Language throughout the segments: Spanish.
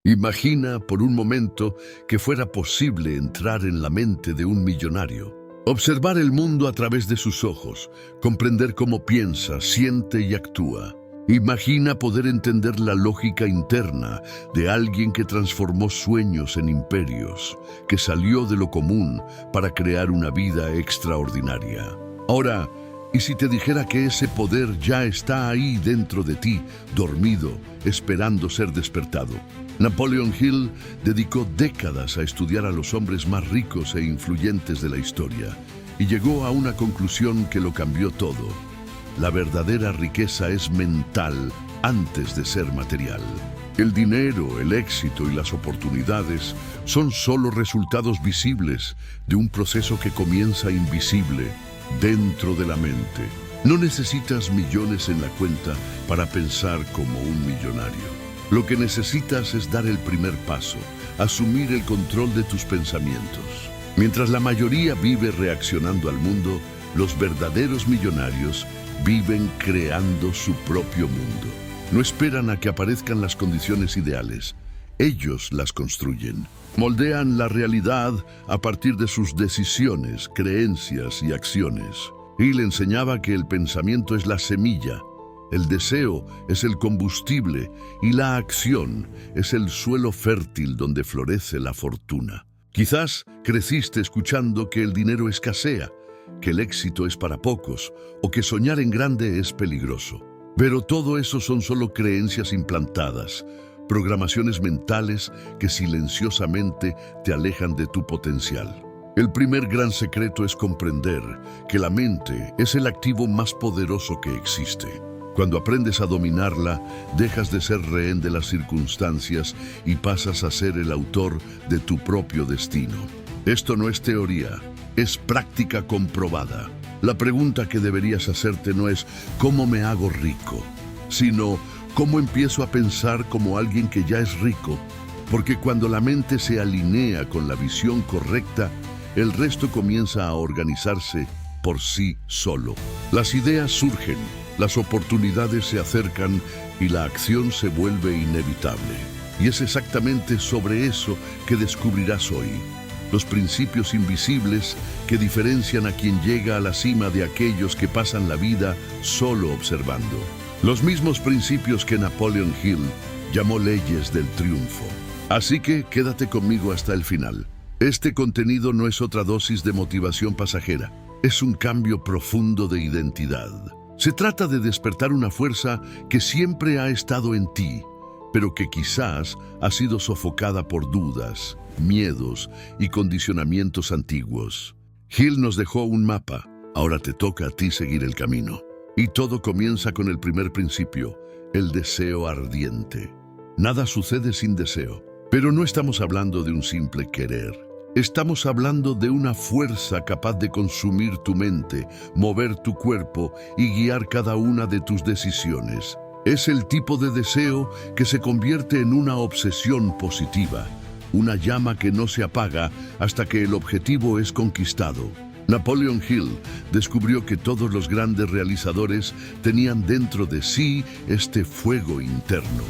Imagina por un momento que fuera posible entrar en la mente de un millonario. Observar el mundo a través de sus ojos, comprender cómo piensa, siente y actúa. Imagina poder entender la lógica interna de alguien que transformó sueños en imperios, que salió de lo común para crear una vida extraordinaria. Ahora, ¿y si te dijera que ese poder ya está ahí dentro de ti, dormido, esperando ser despertado? Napoleon Hill dedicó décadas a estudiar a los hombres más ricos e influyentes de la historia y llegó a una conclusión que lo cambió todo. La verdadera riqueza es mental antes de ser material. El dinero, el éxito y las oportunidades son solo resultados visibles de un proceso que comienza invisible dentro de la mente. No necesitas millones en la cuenta para pensar como un millonario. Lo que necesitas es dar el primer paso, asumir el control de tus pensamientos. Mientras la mayoría vive reaccionando al mundo, los verdaderos millonarios viven creando su propio mundo. No esperan a que aparezcan las condiciones ideales. Ellos las construyen. Moldean la realidad a partir de sus decisiones, creencias y acciones. Hill enseñaba que el pensamiento es la semilla, el deseo es el combustible y la acción es el suelo fértil donde florece la fortuna. Quizás creciste escuchando que el dinero escasea, que el éxito es para pocos o que soñar en grande es peligroso. Pero todo eso son solo creencias implantadas, programaciones mentales que silenciosamente te alejan de tu potencial. El primer gran secreto es comprender que la mente es el activo más poderoso que existe. Cuando aprendes a dominarla, dejas de ser rehén de las circunstancias y pasas a ser el autor de tu propio destino. Esto no es teoría, es práctica comprobada. La pregunta que deberías hacerte no es ¿cómo me hago rico?, sino ¿cómo empiezo a pensar como alguien que ya es rico? Porque cuando la mente se alinea con la visión correcta, el resto comienza a organizarse por sí solo. Las ideas surgen, las oportunidades se acercan y la acción se vuelve inevitable. Y es exactamente sobre eso que descubrirás hoy. Los principios invisibles que diferencian a quien llega a la cima de aquellos que pasan la vida solo observando. Los mismos principios que Napoleon Hill llamó leyes del triunfo. Así que quédate conmigo hasta el final. Este contenido no es otra dosis de motivación pasajera. Es un cambio profundo de identidad. Se trata de despertar una fuerza que siempre ha estado en ti, pero que quizás ha sido sofocada por dudas, miedos y condicionamientos antiguos. Hill nos dejó un mapa. Ahora te toca a ti seguir el camino. Y todo comienza con el primer principio, el deseo ardiente. Nada sucede sin deseo, pero no estamos hablando de un simple querer. Estamos hablando de una fuerza capaz de consumir tu mente, mover tu cuerpo y guiar cada una de tus decisiones. Es el tipo de deseo que se convierte en una obsesión positiva, una llama que no se apaga hasta que el objetivo es conquistado. Napoleon Hill descubrió que todos los grandes realizadores tenían dentro de sí este fuego interno,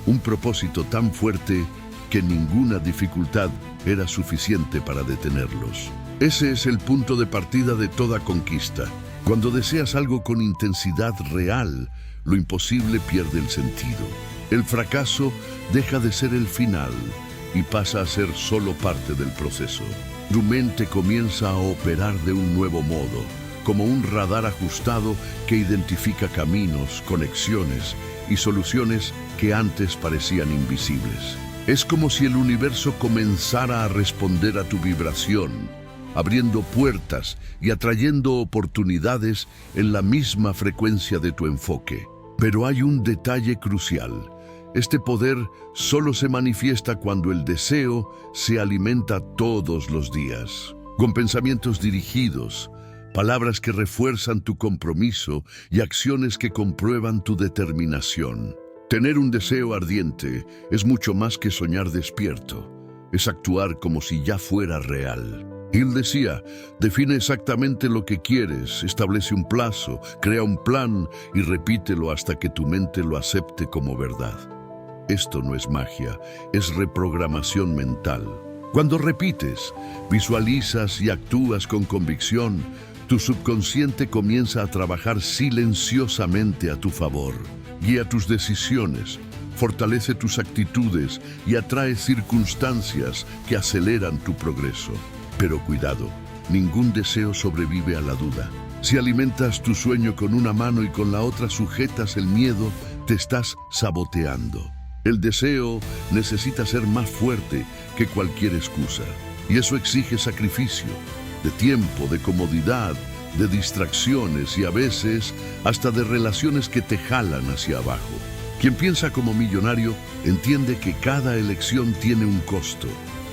un propósito tan fuerte que ninguna dificultad era suficiente para detenerlos. Ese es el punto de partida de toda conquista. Cuando deseas algo con intensidad real, lo imposible pierde el sentido. El fracaso deja de ser el final y pasa a ser solo parte del proceso. Tu mente comienza a operar de un nuevo modo, como un radar ajustado que identifica caminos, conexiones y soluciones que antes parecían invisibles. Es como si el universo comenzara a responder a tu vibración, abriendo puertas y atrayendo oportunidades en la misma frecuencia de tu enfoque. Pero hay un detalle crucial. Este poder solo se manifiesta cuando el deseo se alimenta todos los días, con pensamientos dirigidos, palabras que refuerzan tu compromiso y acciones que comprueban tu determinación. Tener un deseo ardiente es mucho más que soñar despierto, es actuar como si ya fuera real. Hill decía, define exactamente lo que quieres, establece un plazo, crea un plan y repítelo hasta que tu mente lo acepte como verdad. Esto no es magia, es reprogramación mental. Cuando repites, visualizas y actúas con convicción, tu subconsciente comienza a trabajar silenciosamente a tu favor. Guía tus decisiones, fortalece tus actitudes y atrae circunstancias que aceleran tu progreso. Pero cuidado, ningún deseo sobrevive a la duda. Si alimentas tu sueño con una mano y con la otra sujetas el miedo, te estás saboteando. El deseo necesita ser más fuerte que cualquier excusa. Y eso exige sacrificio, de tiempo, de comodidad, de distracciones y a veces hasta de relaciones que te jalan hacia abajo. Quien piensa como millonario entiende que cada elección tiene un costo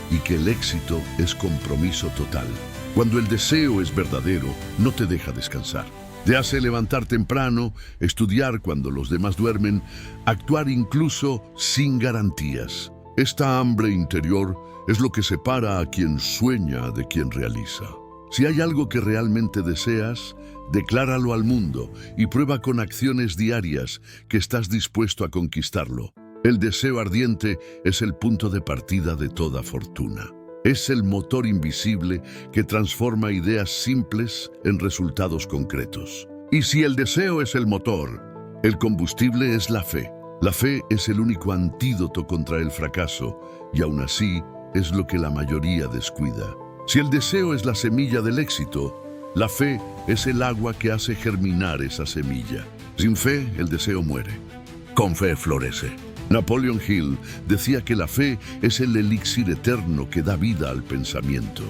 y que el éxito es compromiso total. Cuando el deseo es verdadero, no te deja descansar. Te hace levantar temprano, estudiar cuando los demás duermen, actuar incluso sin garantías. Esta hambre interior es lo que separa a quien sueña de quien realiza. Si hay algo que realmente deseas, decláralo al mundo y prueba con acciones diarias que estás dispuesto a conquistarlo. El deseo ardiente es el punto de partida de toda fortuna. Es el motor invisible que transforma ideas simples en resultados concretos. Y si el deseo es el motor, el combustible es la fe. La fe es el único antídoto contra el fracaso y aún así es lo que la mayoría descuida. Si el deseo es la semilla del éxito, la fe es el agua que hace germinar esa semilla. Sin fe, el deseo muere. Con fe florece. Napoleon Hill decía que la fe es el elixir eterno que da vida al pensamiento.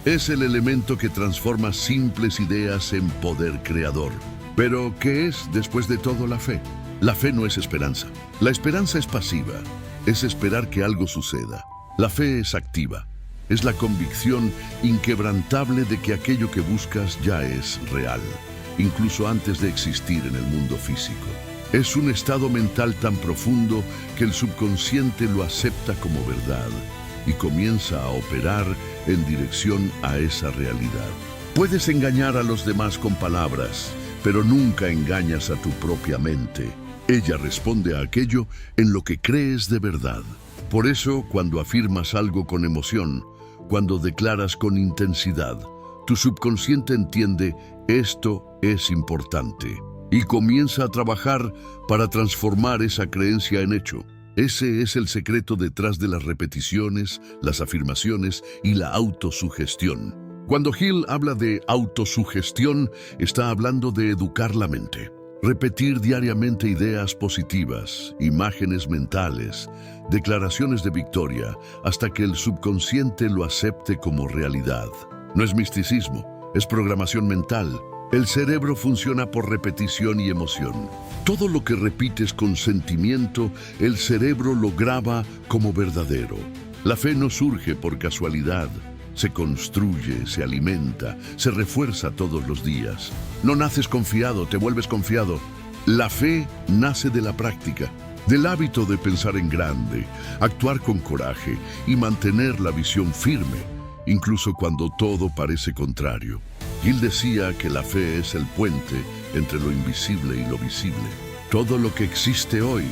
Es el elemento que transforma simples ideas en poder creador. Pero, ¿qué es después de todo la fe? La fe no es esperanza. La esperanza es pasiva. Es esperar que algo suceda. La fe es activa. Es la convicción inquebrantable de que aquello que buscas ya es real, incluso antes de existir en el mundo físico. Es un estado mental tan profundo que el subconsciente lo acepta como verdad y comienza a operar en dirección a esa realidad. Puedes engañar a los demás con palabras, pero nunca engañas a tu propia mente. Ella responde a aquello en lo que crees de verdad. Por eso, cuando afirmas algo con emoción, cuando declaras con intensidad, tu subconsciente entiende esto es importante y comienza a trabajar para transformar esa creencia en hecho. Ese es el secreto detrás de las repeticiones, las afirmaciones y la autosugestión. Cuando Hill habla de autosugestión, está hablando de educar la mente. Repetir diariamente ideas positivas, imágenes mentales, declaraciones de victoria, hasta que el subconsciente lo acepte como realidad. No es misticismo, es programación mental. El cerebro funciona por repetición y emoción. Todo lo que repites con sentimiento, el cerebro lo graba como verdadero. La fe no surge por casualidad. Se construye, se alimenta, se refuerza todos los días. No naces confiado, te vuelves confiado. La fe nace de la práctica, del hábito de pensar en grande, actuar con coraje y mantener la visión firme, incluso cuando todo parece contrario. Hill decía que la fe es el puente entre lo invisible y lo visible. Todo lo que existe hoy,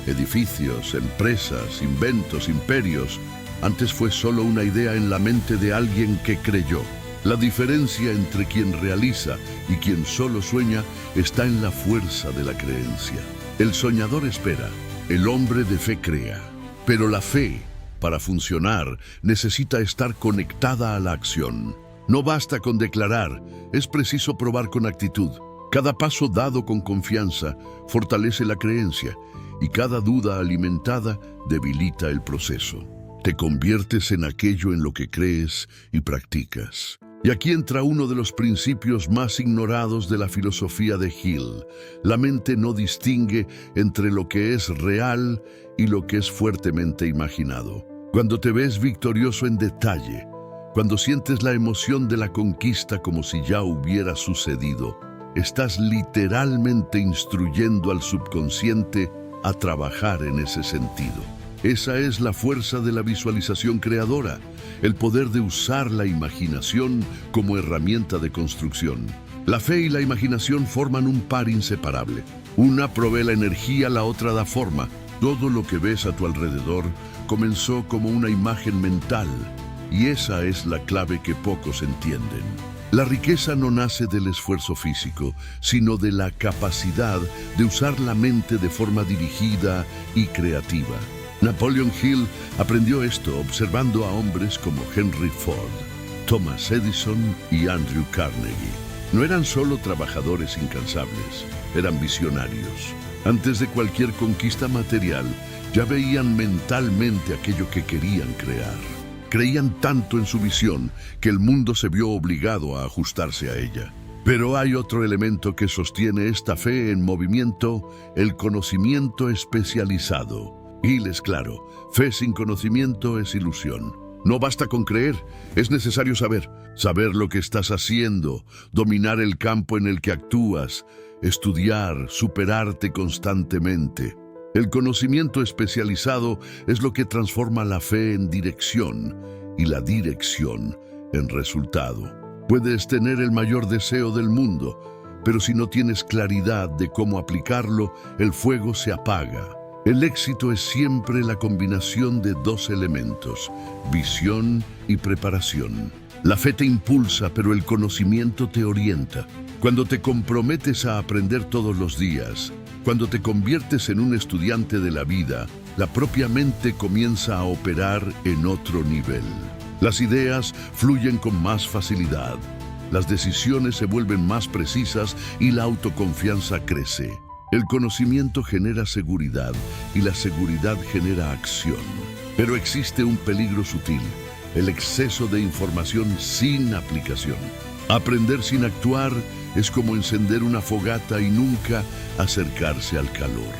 edificios, empresas, inventos, imperios, antes fue solo una idea en la mente de alguien que creyó. La diferencia entre quien realiza y quien solo sueña está en la fuerza de la creencia. El soñador espera, el hombre de fe crea. Pero la fe, para funcionar, necesita estar conectada a la acción. No basta con declarar, es preciso probar con actitud. Cada paso dado con confianza fortalece la creencia y cada duda alimentada debilita el proceso. Te conviertes en aquello en lo que crees y practicas. Y aquí entra uno de los principios más ignorados de la filosofía de Hill. La mente no distingue entre lo que es real y lo que es fuertemente imaginado. Cuando te ves victorioso en detalle, cuando sientes la emoción de la conquista como si ya hubiera sucedido, estás literalmente instruyendo al subconsciente a trabajar en ese sentido. Esa es la fuerza de la visualización creadora, el poder de usar la imaginación como herramienta de construcción. La fe y la imaginación forman un par inseparable. Una provee la energía, la otra da forma. Todo lo que ves a tu alrededor comenzó como una imagen mental, y esa es la clave que pocos entienden. La riqueza no nace del esfuerzo físico, sino de la capacidad de usar la mente de forma dirigida y creativa. Napoleon Hill aprendió esto observando a hombres como Henry Ford, Thomas Edison y Andrew Carnegie. No eran solo trabajadores incansables, eran visionarios. Antes de cualquier conquista material, ya veían mentalmente aquello que querían crear. Creían tanto en su visión que el mundo se vio obligado a ajustarse a ella. Pero hay otro elemento que sostiene esta fe en movimiento: el conocimiento especializado. Hill es claro: fe sin conocimiento es ilusión. No basta con creer, es necesario saber. Saber lo que estás haciendo, dominar el campo en el que actúas, estudiar, superarte constantemente. El conocimiento especializado es lo que transforma la fe en dirección y la dirección en resultado. Puedes tener el mayor deseo del mundo, pero si no tienes claridad de cómo aplicarlo, el fuego se apaga. El éxito es siempre la combinación de dos elementos: visión y preparación. La fe te impulsa, pero el conocimiento te orienta. Cuando te comprometes a aprender todos los días, cuando te conviertes en un estudiante de la vida, la propia mente comienza a operar en otro nivel. Las ideas fluyen con más facilidad, las decisiones se vuelven más precisas y la autoconfianza crece. El conocimiento genera seguridad y la seguridad genera acción. Pero existe un peligro sutil: el exceso de información sin aplicación. Aprender sin actuar es como encender una fogata y nunca acercarse al calor.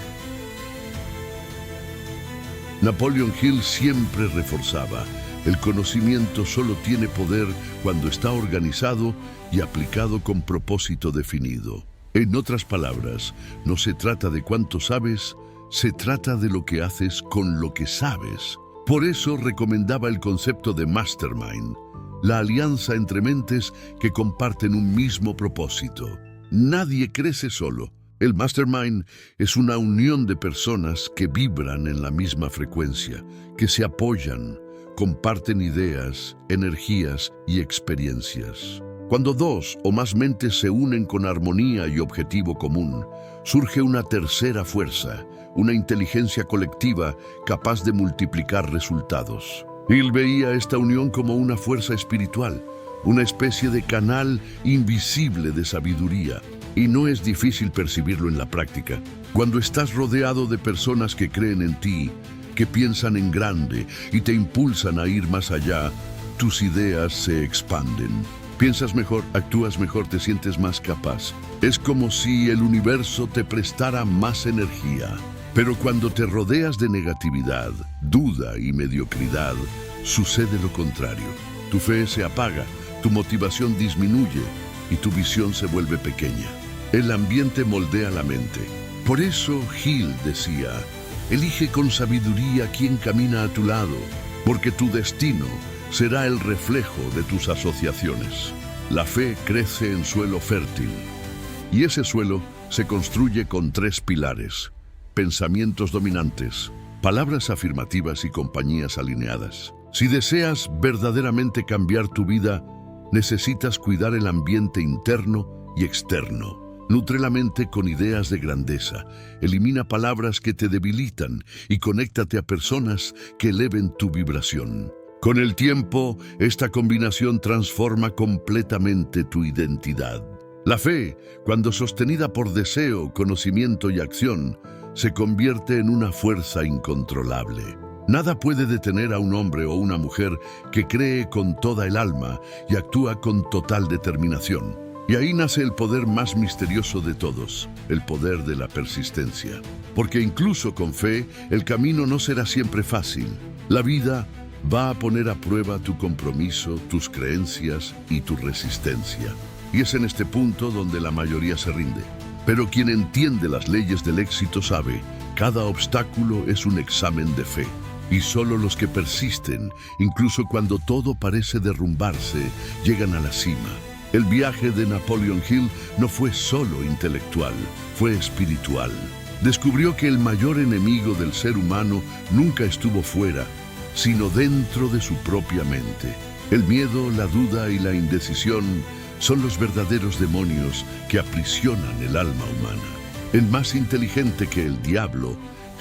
Napoleon Hill siempre reforzaba: el conocimiento solo tiene poder cuando está organizado y aplicado con propósito definido. En otras palabras, no se trata de cuánto sabes, se trata de lo que haces con lo que sabes. Por eso recomendaba el concepto de Mastermind, la alianza entre mentes que comparten un mismo propósito. Nadie crece solo. El Mastermind es una unión de personas que vibran en la misma frecuencia, que se apoyan, comparten ideas, energías y experiencias. Cuando dos o más mentes se unen con armonía y objetivo común, surge una tercera fuerza, una inteligencia colectiva capaz de multiplicar resultados. Hill veía esta unión como una fuerza espiritual, una especie de canal invisible de sabiduría, y no es difícil percibirlo en la práctica. Cuando estás rodeado de personas que creen en ti, que piensan en grande y te impulsan a ir más allá, tus ideas se expanden. Piensas mejor, actúas mejor, te sientes más capaz. Es como si el universo te prestara más energía. Pero cuando te rodeas de negatividad, duda y mediocridad, sucede lo contrario. Tu fe se apaga, tu motivación disminuye y tu visión se vuelve pequeña. El ambiente moldea la mente. Por eso Hill decía: elige con sabiduría quién camina a tu lado, porque tu destino será el reflejo de tus asociaciones. La fe crece en suelo fértil, y ese suelo se construye con 3 pilares: pensamientos dominantes, palabras afirmativas y compañías alineadas. Si deseas verdaderamente cambiar tu vida, necesitas cuidar el ambiente interno y externo. Nutre la mente con ideas de grandeza, elimina palabras que te debilitan y conéctate a personas que eleven tu vibración. Con el tiempo, esta combinación transforma completamente tu identidad. La fe, cuando sostenida por deseo, conocimiento y acción, se convierte en una fuerza incontrolable. Nada puede detener a un hombre o una mujer que cree con toda el alma y actúa con total determinación. Y ahí nace el poder más misterioso de todos, el poder de la persistencia. Porque incluso con fe, el camino no será siempre fácil. La vida va a poner a prueba tu compromiso, tus creencias y tu resistencia. Y es en este punto donde la mayoría se rinde. Pero quien entiende las leyes del éxito sabe: cada obstáculo es un examen de fe. Y solo los que persisten, incluso cuando todo parece derrumbarse, llegan a la cima. El viaje de Napoleon Hill no fue solo intelectual, fue espiritual. descubrió que el mayor enemigo del ser humano nunca estuvo fuera, sino dentro de su propia mente. El miedo, la duda y la indecisión son los verdaderos demonios que aprisionan el alma humana. En Más inteligente que el diablo,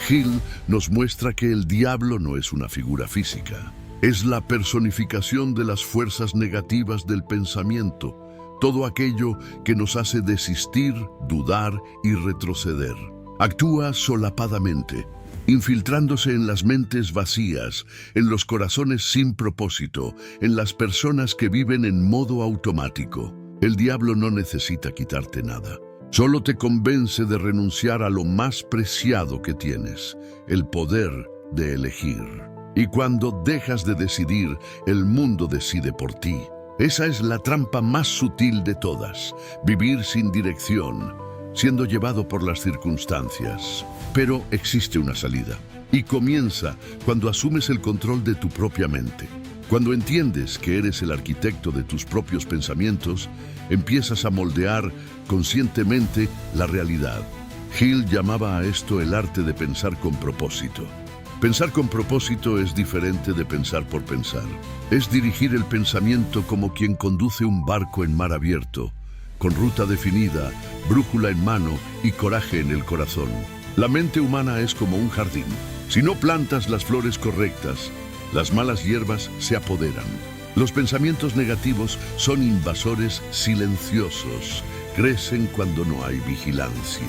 Hill nos muestra que el diablo no es una figura física. Es la personificación de las fuerzas negativas del pensamiento, todo aquello que nos hace desistir, dudar y retroceder. Actúa solapadamente, infiltrándose en las mentes vacías, en los corazones sin propósito, en las personas que viven en modo automático. El diablo no necesita quitarte nada. Solo te convence de renunciar a lo más preciado que tienes, el poder de elegir. Y cuando dejas de decidir, el mundo decide por ti. Esa es la trampa más sutil de todas, vivir sin dirección, siendo llevado por las circunstancias. Pero existe una salida, y comienza cuando asumes el control de tu propia mente. Cuando entiendes que eres el arquitecto de tus propios pensamientos, empiezas a moldear conscientemente la realidad. Hill llamaba a esto el arte de pensar con propósito. Pensar con propósito es diferente de pensar por pensar. Es dirigir el pensamiento como quien conduce un barco en mar abierto, con ruta definida, brújula en mano y coraje en el corazón. La mente humana es como un jardín. Si no plantas las flores correctas, las malas hierbas se apoderan. Los pensamientos negativos son invasores silenciosos. Crecen cuando no hay vigilancia.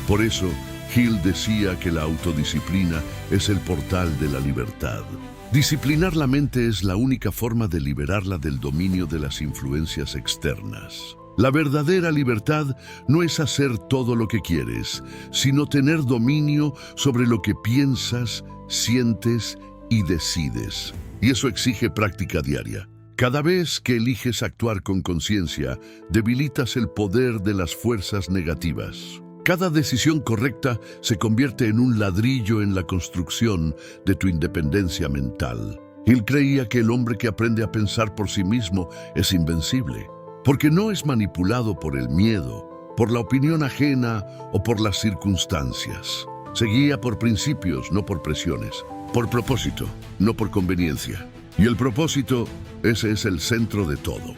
Por eso, Hill decía que la autodisciplina es el portal de la libertad. Disciplinar la mente es la única forma de liberarla del dominio de las influencias externas. La verdadera libertad no es hacer todo lo que quieres, sino tener dominio sobre lo que piensas, sientes y decides. Y eso exige práctica diaria. Cada vez que eliges actuar con conciencia, debilitas el poder de las fuerzas negativas. Cada decisión correcta se convierte en un ladrillo en la construcción de tu independencia mental. Él creía que el hombre que aprende a pensar por sí mismo es invencible, porque no es manipulado por el miedo, por la opinión ajena o por las circunstancias. Se guía por principios, no por presiones, por propósito, no por conveniencia. Y el propósito, ese es el centro de todo.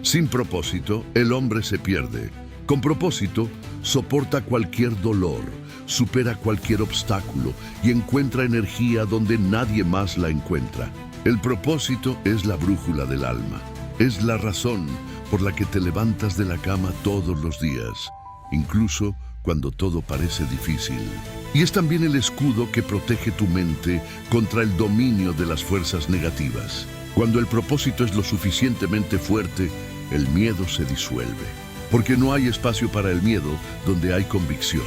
Sin propósito, el hombre se pierde. Con propósito, soporta cualquier dolor, supera cualquier obstáculo y encuentra energía donde nadie más la encuentra. El propósito es la brújula del alma. Es la razón por la que te levantas de la cama todos los días, incluso cuando todo parece difícil. Y es también el escudo que protege tu mente contra el dominio de las fuerzas negativas. Cuando el propósito es lo suficientemente fuerte, el miedo se disuelve. Porque no hay espacio para el miedo donde hay convicción.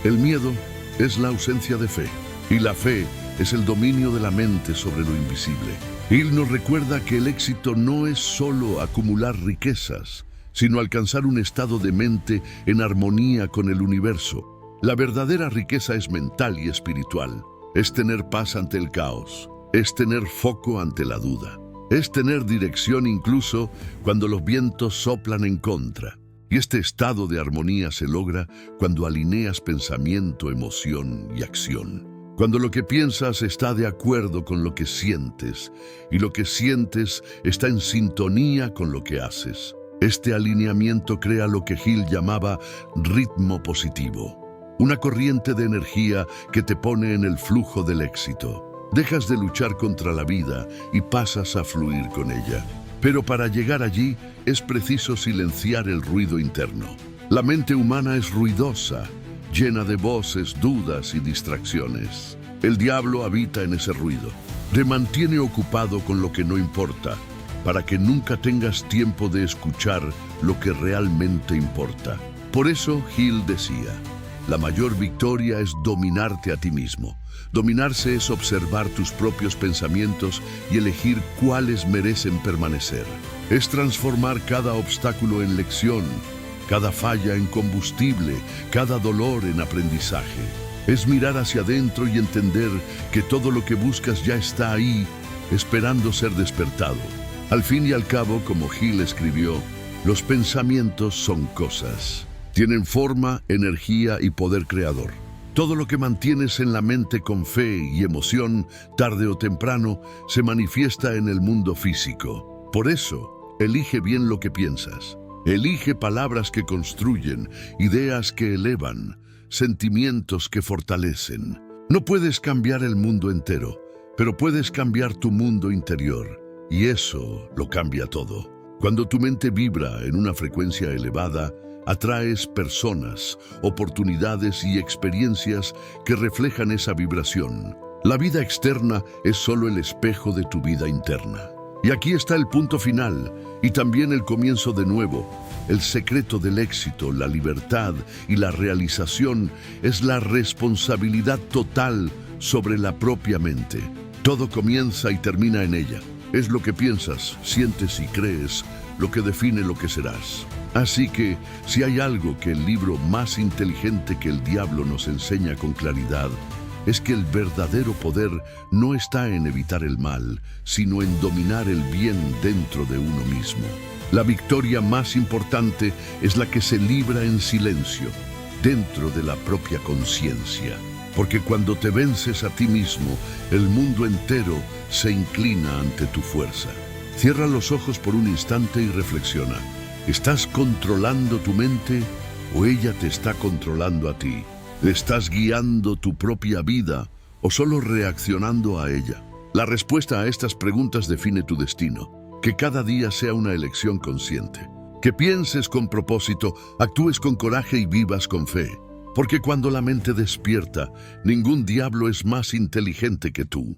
El miedo es la ausencia de fe, y la fe es el dominio de la mente sobre lo invisible. Él nos recuerda que el éxito no es solo acumular riquezas, sino alcanzar un estado de mente en armonía con el universo. La verdadera riqueza es mental y espiritual. Es tener paz ante el caos. Es tener foco ante la duda. Es tener dirección incluso cuando los vientos soplan en contra. Y este estado de armonía se logra cuando alineas pensamiento, emoción y acción. Cuando lo que piensas está de acuerdo con lo que sientes y lo que sientes está en sintonía con lo que haces. Este alineamiento crea lo que Hill llamaba ritmo positivo, una corriente de energía que te pone en el flujo del éxito. Dejas de luchar contra la vida y pasas a fluir con ella. Pero para llegar allí es preciso silenciar el ruido interno. La mente humana es ruidosa, llena de voces, dudas y distracciones. El diablo habita en ese ruido. Te mantiene ocupado con lo que no importa, para que nunca tengas tiempo de escuchar lo que realmente importa. Por eso Hill decía, la mayor victoria es dominarte a ti mismo. Dominarse es observar tus propios pensamientos y elegir cuáles merecen permanecer. Es transformar cada obstáculo en lección, cada falla en combustible, cada dolor en aprendizaje. Es mirar hacia adentro y entender que todo lo que buscas ya está ahí, esperando ser despertado. Al fin y al cabo, como Hill escribió, los pensamientos son cosas. Tienen forma, energía y poder creador. Todo lo que mantienes en la mente con fe y emoción, tarde o temprano, se manifiesta en el mundo físico. Por eso, elige bien lo que piensas. Elige palabras que construyen, ideas que elevan, sentimientos que fortalecen. No puedes cambiar el mundo entero, pero puedes cambiar tu mundo interior, y eso lo cambia todo. Cuando tu mente vibra en una frecuencia elevada, atraes personas, oportunidades y experiencias que reflejan esa vibración. La vida externa es solo el espejo de tu vida interna. Y aquí está el punto final, y también el comienzo de nuevo. El secreto del éxito, la libertad y la realización es la responsabilidad total sobre la propia mente. Todo comienza y termina en ella. Es lo que piensas, sientes y crees, lo que define lo que serás. Así que, si hay algo que el libro más inteligente que el diablo nos enseña con claridad, es que el verdadero poder no está en evitar el mal, sino en dominar el bien dentro de uno mismo. La victoria más importante es la que se libra en silencio, dentro de la propia conciencia. Porque cuando te vences a ti mismo, el mundo entero se inclina ante tu fuerza. Cierra los ojos por un instante y reflexiona. ¿Estás controlando tu mente o ella te está controlando a ti? ¿Estás guiando tu propia vida o solo reaccionando a ella? La respuesta a estas preguntas define tu destino. Que cada día sea una elección consciente. Que pienses con propósito, actúes con coraje y vivas con fe. Porque cuando la mente despierta, ningún diablo es más inteligente que tú.